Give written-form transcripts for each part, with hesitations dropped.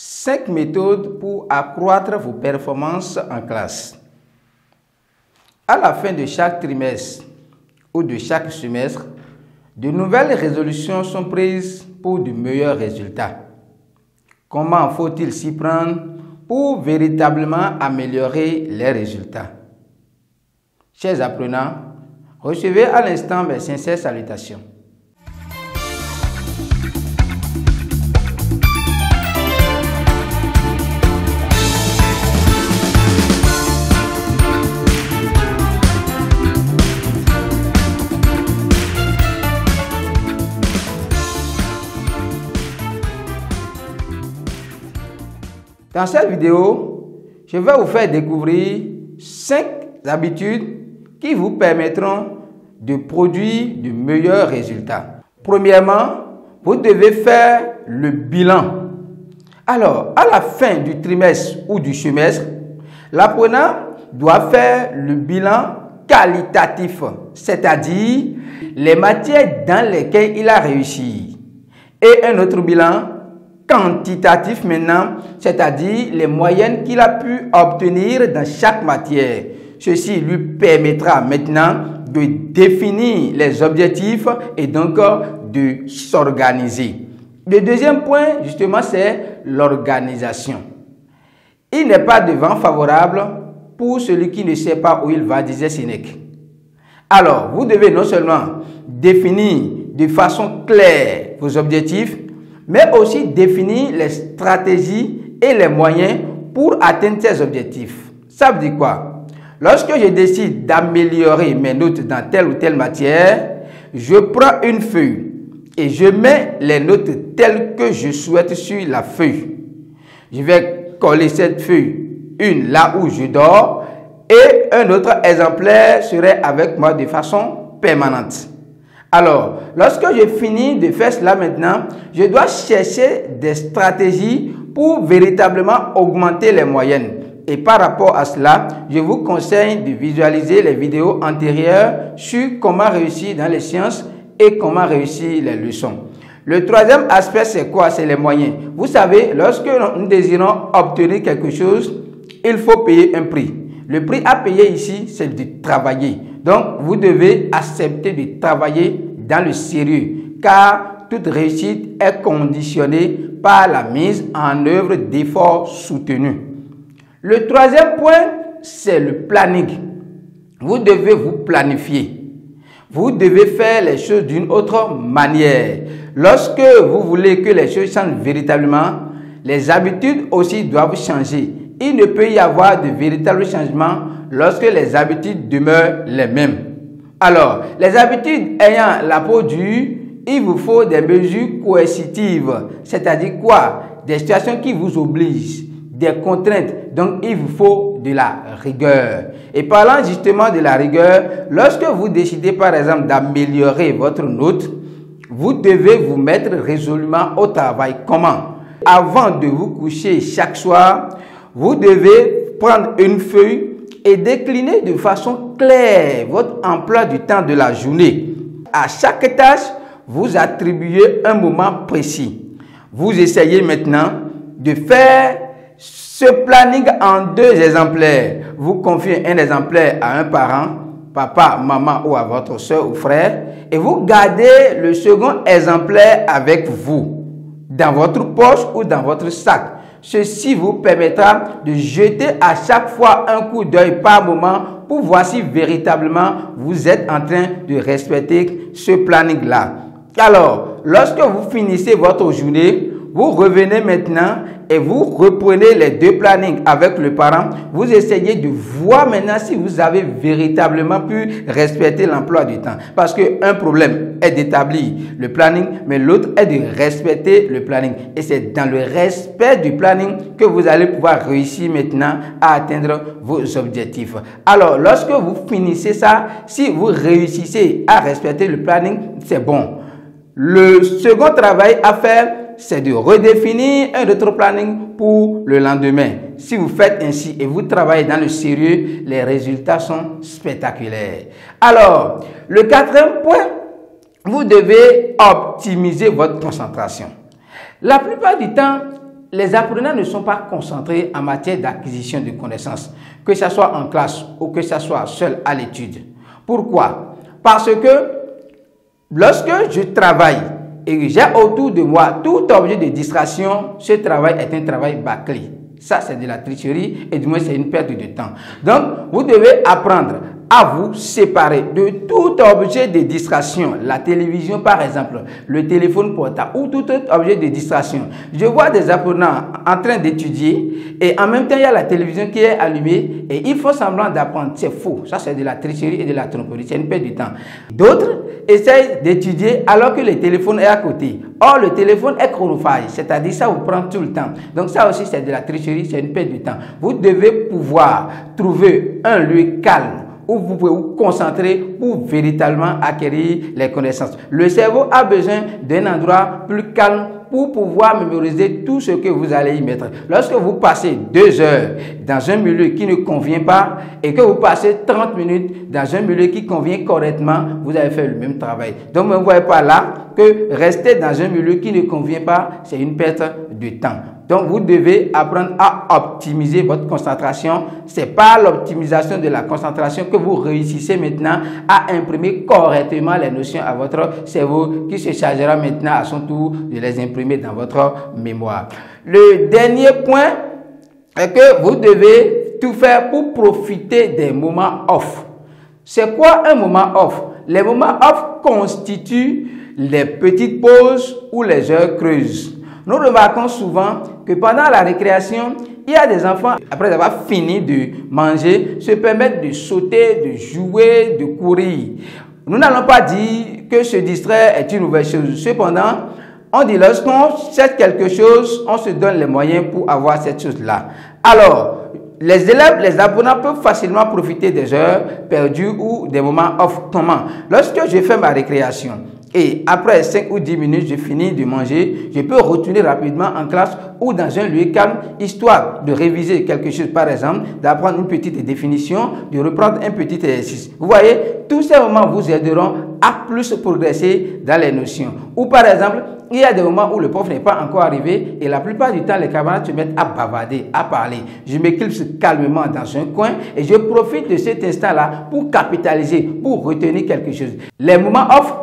5 méthodes pour accroître vos performances en classe. À la fin de chaque trimestre ou de chaque semestre, de nouvelles résolutions sont prises pour de meilleurs résultats. Comment faut-il s'y prendre pour véritablement améliorer les résultats? Chers apprenants, recevez à l'instant mes sincères salutations. Dans cette vidéo, je vais vous faire découvrir 5 habitudes qui vous permettront de produire de meilleurs résultats. Premièrement, vous devez faire le bilan. Alors, à la fin du trimestre ou du semestre, l'apprenant doit faire le bilan qualitatif, c'est-à-dire les matières dans lesquelles il a réussi. Et un autre bilan quantitatif maintenant, c'est-à-dire les moyennes qu'il a pu obtenir dans chaque matière. Ceci lui permettra maintenant de définir les objectifs et donc de s'organiser. Le deuxième point, justement, c'est l'organisation. Il n'est pas de vent favorable pour celui qui ne sait pas où il va, disait Sénèque. Alors, vous devez non seulement définir de façon claire vos objectifs, mais aussi définir les stratégies et les moyens pour atteindre ces objectifs. Ça veut dire quoi? Lorsque je décide d'améliorer mes notes dans telle ou telle matière, je prends une feuille et je mets les notes telles que je souhaite sur la feuille. Je vais coller cette feuille, une là où je dors, et un autre exemplaire serait avec moi de façon permanente. Alors, lorsque je finis de faire cela maintenant, je dois chercher des stratégies pour véritablement augmenter les moyennes. Et par rapport à cela, je vous conseille de visualiser les vidéos antérieures sur comment réussir dans les sciences et comment réussir les leçons. Le troisième aspect, c'est quoi? C'est les moyens. Vous savez, lorsque nous désirons obtenir quelque chose, il faut payer un prix. Le prix à payer ici, c'est de travailler. Donc, vous devez accepter de travailler dans le sérieux, car toute réussite est conditionnée par la mise en œuvre d'efforts soutenus. Le troisième point, c'est le planning. Vous devez vous planifier. Vous devez faire les choses d'une autre manière. Lorsque vous voulez que les choses changent véritablement, les habitudes aussi doivent changer. Il ne peut y avoir de véritable changement lorsque les habitudes demeurent les mêmes. Alors, les habitudes ayant la peau dure, il vous faut des mesures coercitives. C'est-à-dire quoi? Des situations qui vous obligent, des contraintes. Donc, il vous faut de la rigueur. Et parlant justement de la rigueur, lorsque vous décidez par exemple d'améliorer votre note, vous devez vous mettre résolument au travail. Comment? Avant de vous coucher chaque soir, vous devez prendre une feuille et décliner de façon claire votre emploi du temps de la journée. À chaque tâche, vous attribuez un moment précis. Vous essayez maintenant de faire ce planning en 2 exemplaires. Vous confiez un exemplaire à un parent, papa, maman ou à votre soeur ou frère, et vous gardez le second exemplaire avec vous, dans votre poche ou dans votre sac. Ceci vous permettra de jeter à chaque fois un coup d'œil par moment pour voir si véritablement vous êtes en train de respecter ce planning-là. Alors, lorsque vous finissez votre journée, vous revenez maintenant et vous reprenez les 2 plannings avec le parent. Vous essayez de voir maintenant si vous avez véritablement pu respecter l'emploi du temps. Parce qu'un problème est d'établir le planning, mais l'autre est de respecter le planning. Et c'est dans le respect du planning que vous allez pouvoir réussir maintenant à atteindre vos objectifs. Alors, lorsque vous finissez ça, si vous réussissez à respecter le planning, c'est bon. Le second travail à faire, c'est de redéfinir un autre planning pour le lendemain. Si vous faites ainsi et vous travaillez dans le sérieux, les résultats sont spectaculaires. Alors, le 4e point, vous devez optimiser votre concentration. La plupart du temps, les apprenants ne sont pas concentrés en matière d'acquisition de connaissances, que ce soit en classe ou que ce soit seul à l'étude. Pourquoi? Parce que lorsque je travaille et que j'ai autour de moi tout objet de distraction, ce travail est un travail bâclé. Ça, c'est de la tricherie et du moins, c'est une perte de temps. Donc, vous devez apprendre à vous séparer de tout objet de distraction. La télévision, par exemple, le téléphone portable ou tout autre objet de distraction. Je vois des apprenants en train d'étudier et en même temps, il y a la télévision qui est allumée et ils font semblant d'apprendre. C'est faux. Ça, c'est de la tricherie et de la tromperie. C'est une perte de temps. D'autres essayent d'étudier alors que le téléphone est à côté. Or, le téléphone est chronophage, c'est-à-dire ça vous prend tout le temps. Donc, ça aussi, c'est de la tricherie, c'est une perte de temps. Vous devez pouvoir trouver un lieu calme où vous pouvez vous concentrer pour véritablement acquérir les connaissances. Le cerveau a besoin d'un endroit plus calme pour pouvoir mémoriser tout ce que vous allez y mettre. Lorsque vous passez 2 heures dans un milieu qui ne convient pas et que vous passez 30 minutes dans un milieu qui convient correctement, vous avez fait le même travail. Donc, ne voyez pas là que rester dans un milieu qui ne convient pas, c'est une perte de temps. Donc, vous devez apprendre à optimiser votre concentration. C'est par l'optimisation de la concentration que vous réussissez maintenant à imprimer correctement les notions à votre cerveau qui se chargera maintenant à son tour de les imprimer dans votre mémoire. Le dernier point est que vous devez tout faire pour profiter des moments off. C'est quoi un moment off? Les moments off constituent les petites pauses ou les heures creuses. Nous remarquons souvent que pendant la récréation, il y a des enfants, après avoir fini de manger, se permettent de sauter, de jouer, de courir. Nous n'allons pas dire que se distraire est une mauvaise chose. Cependant, on dit lorsqu'on cherche quelque chose, on se donne les moyens pour avoir cette chose-là. Alors, les élèves, les apprenants peuvent facilement profiter des heures perdues ou des moments off. Comment? Lorsque je fais ma récréation, et après 5 ou 10 minutes, je finis de manger, je peux retourner rapidement en classe ou dans un lieu calme, histoire de réviser quelque chose, par exemple, d'apprendre une petite définition, de reprendre un petit exercice. Vous voyez, tous ces moments vous aideront à plus progresser dans les notions. Ou par exemple, il y a des moments où le prof n'est pas encore arrivé et la plupart du temps, les camarades se mettent à bavarder, à parler. Je m'éclipse calmement dans un coin et je profite de cet instant-là pour capitaliser, pour retenir quelque chose. Les moments off,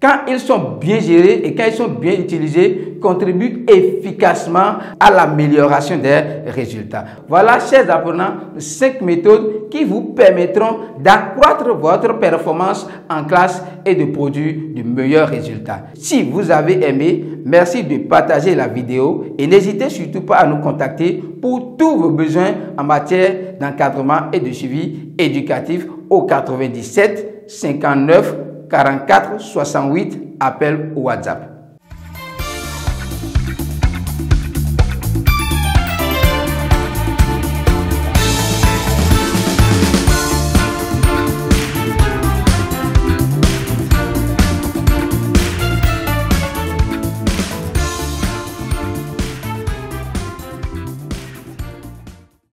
quand ils sont bien gérés et quand ils sont bien utilisés, contribuent efficacement à l'amélioration des résultats. Voilà, chers apprenants, 5 méthodes qui vous permettront d'accroître votre performance en classe et de produire de meilleurs résultats. Si vous avez aimé, merci de partager la vidéo et n'hésitez surtout pas à nous contacter pour tous vos besoins en matière d'encadrement et de suivi éducatif au 97 59 44 68, appel ou WhatsApp.